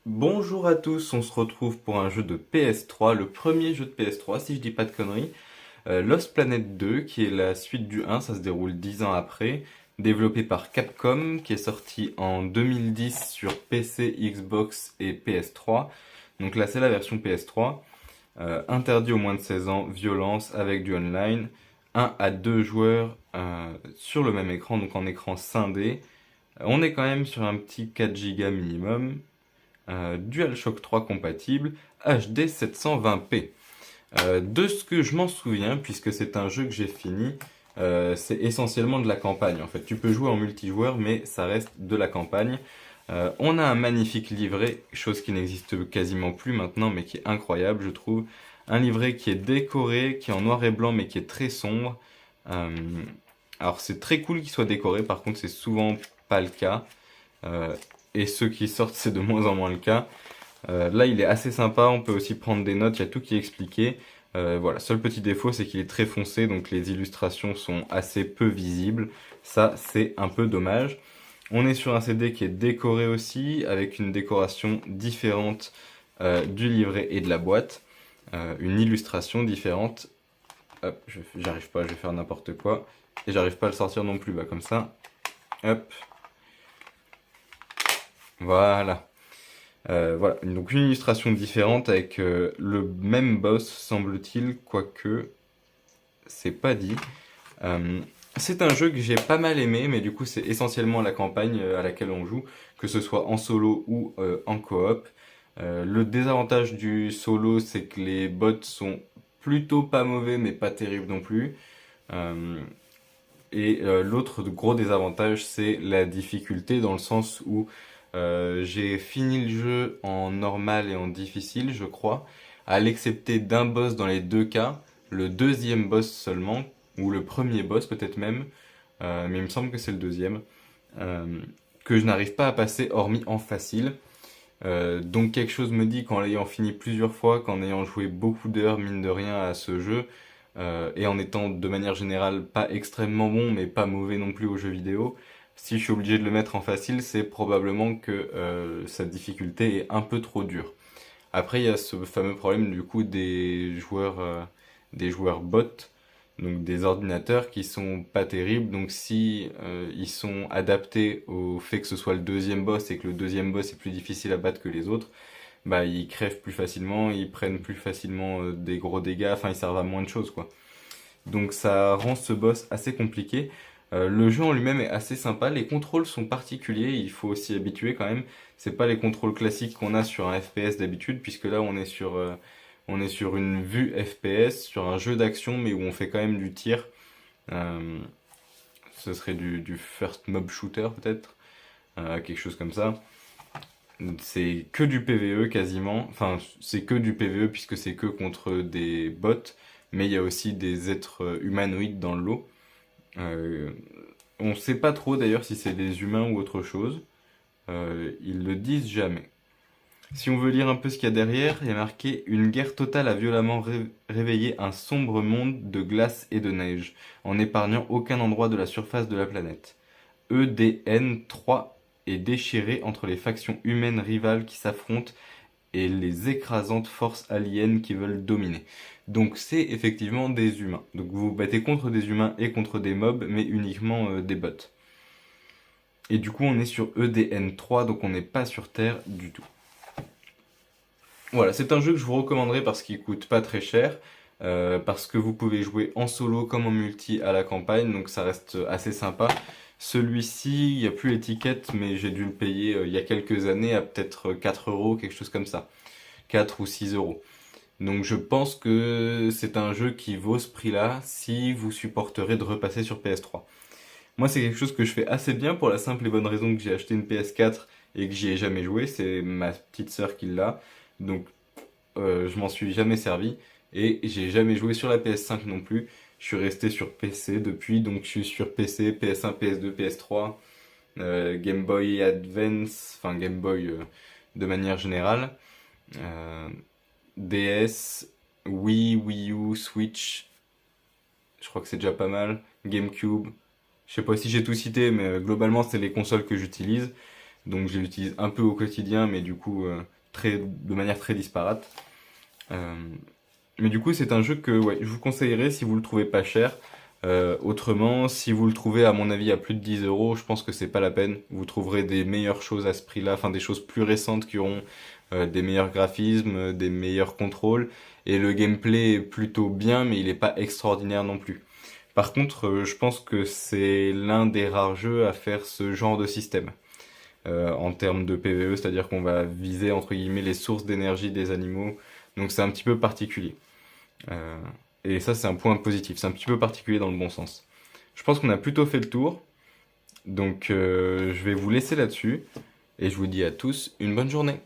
Bonjour à tous, on se retrouve pour un jeu de PS3, le premier jeu de PS3 si je dis pas de conneries, Lost Planet 2 qui est la suite du 1, ça se déroule 10 ans après, développé par Capcom, qui est sorti en 2010 sur PC, Xbox et PS3. Donc là c'est la version PS3, interdit aux moins de 16 ans, violence avec du online, 1 à 2 joueurs sur le même écran, donc en écran scindé. On est quand même sur un petit 4 Go minimum. DualShock 3 compatible, HD 720p. De ce que je m'en souviens, puisque c'est un jeu que j'ai fini, c'est essentiellement de la campagne. En fait, tu peux jouer en multijoueur, mais ça reste de la campagne. On a un magnifique livret, chose qui n'existe quasiment plus maintenant, mais qui est incroyable, je trouve. Un livret qui est décoré, qui est en noir et blanc, mais qui est très sombre. Euh, alors c'est très cool qu'il soit décoré, par contre c'est souvent pas le cas. Euh, et ceux qui sortent, c'est de moins en moins le cas. Là, il est assez sympa, on peut aussi prendre des notes, il y a tout qui est expliqué. Voilà, seul petit défaut, c'est qu'il est très foncé, donc les illustrations sont assez peu visibles. Ça, c'est un peu dommage. On est sur un CD qui est décoré aussi, avec une décoration différente du livret et de la boîte. Une illustration différente. Hop, j'arrive pas, je vais faire n'importe quoi. Et j'arrive pas à le sortir non plus, bah comme ça. Hop, voilà. Voilà, donc une illustration différente avec le même boss, semble-t-il, quoique c'est pas dit. Euh, c'est un jeu que j'ai pas mal aimé, mais du coup c'est essentiellement la campagne à laquelle on joue, que ce soit en solo ou en coop. Le désavantage du solo, c'est que les bots sont plutôt pas mauvais, mais pas terribles non plus. Euh, l'autre gros désavantage, c'est la difficulté, dans le sens où j'ai fini le jeu en normal et en difficile, je crois, à l'excepté d'un boss dans les deux cas, le deuxième boss seulement, ou le premier boss peut-être même, mais il me semble que c'est le deuxième, euh, que je n'arrive pas à passer hormis en facile. Donc quelque chose me dit qu'en l'ayant fini plusieurs fois, qu'en ayant joué beaucoup d'heures mine de rien à ce jeu, et en étant de manière générale pas extrêmement bon mais pas mauvais non plus aux jeux vidéo, si je suis obligé de le mettre en facile, c'est probablement que sa difficulté est un peu trop dure. Après, il y a ce fameux problème du coup des joueurs bots, donc des ordinateurs qui sont pas terribles. Donc si ils sont adaptés au fait que ce soit le deuxième boss et que le deuxième boss est plus difficile à battre que les autres, bah ils crèvent plus facilement, ils prennent plus facilement des gros dégâts, enfin ils servent à moins de choses quoi. Donc ça rend ce boss assez compliqué. Le jeu en lui-même est assez sympa, les contrôles sont particuliers, il faut s'y habituer quand même. C'est pas les contrôles classiques qu'on a sur un FPS d'habitude, puisque là on est sur une vue FPS, sur un jeu d'action, mais où on fait quand même du tir. Euh, Ce serait du first mob shooter peut-être, quelque chose comme ça. C'est que du PvE quasiment, enfin c'est que du PvE puisque c'est que contre des bots, mais il y a aussi des êtres humanoïdes dans le lot. Euh, on sait pas trop d'ailleurs si c'est des humains ou autre chose. Ils le disent jamais. Si on veut lire un peu ce qu'il y a derrière, il y a marqué: Une guerre totale a violemment réveillé un sombre monde de glace et de neige, en n'épargnant aucun endroit de la surface de la planète. EDN-3 est déchiré entre les factions humaines rivales qui s'affrontent et les écrasantes forces aliens qui veulent dominer. Donc c'est effectivement des humains. Donc vous vous battez contre des humains et contre des mobs, mais uniquement des bots. Et du coup on est sur EDN-3, donc on n'est pas sur Terre du tout. Voilà, c'est un jeu que je vous recommanderais parce qu'il coûte pas très cher, parce que vous pouvez jouer en solo comme en multi à la campagne, donc ça reste assez sympa. Celui-ci, il n'y a plus l'étiquette, mais j'ai dû le payer il y a quelques années à peut-être 4 euros, quelque chose comme ça. 4 ou 6 euros. Donc je pense que c'est un jeu qui vaut ce prix-là si vous supporterez de repasser sur PS3. Moi, c'est quelque chose que je fais assez bien pour la simple et bonne raison que j'ai acheté une PS4 et que j'y ai jamais joué. C'est ma petite sœur qui l'a. Donc je m'en suis jamais servi et j'ai jamais joué sur la PS5 non plus. Je suis resté sur PC depuis, donc je suis sur PC, PS1, PS2, PS3, Game Boy Advance, enfin Game Boy de manière générale, euh, DS, Wii, Wii U, Switch, je crois que c'est déjà pas mal, GameCube. Je sais pas si j'ai tout cité, mais globalement c'est les consoles que j'utilise, donc je les utilise un peu au quotidien, mais du coup de manière très disparate. Euh, mais du coup, c'est un jeu que ouais, je vous conseillerais si vous le trouvez pas cher. Autrement, si vous le trouvez à mon avis à plus de 10 euros, je pense que c'est pas la peine. Vous trouverez des meilleures choses à ce prix-là, enfin des choses plus récentes qui auront des meilleurs graphismes, des meilleurs contrôles. Et le gameplay est plutôt bien, mais il est pas extraordinaire non plus. Par contre, je pense que c'est l'un des rares jeux à faire ce genre de système. En termes de PvE, c'est-à-dire qu'on va viser entre guillemets les sources d'énergie des animaux. Donc c'est un petit peu particulier. Euh, et ça, c'est un point positif. C'est un petit peu particulier dans le bon sens. Je pense qu'on a plutôt fait le tour. Donc, je vais vous laisser là-dessus. Et je vous dis à tous une bonne journée.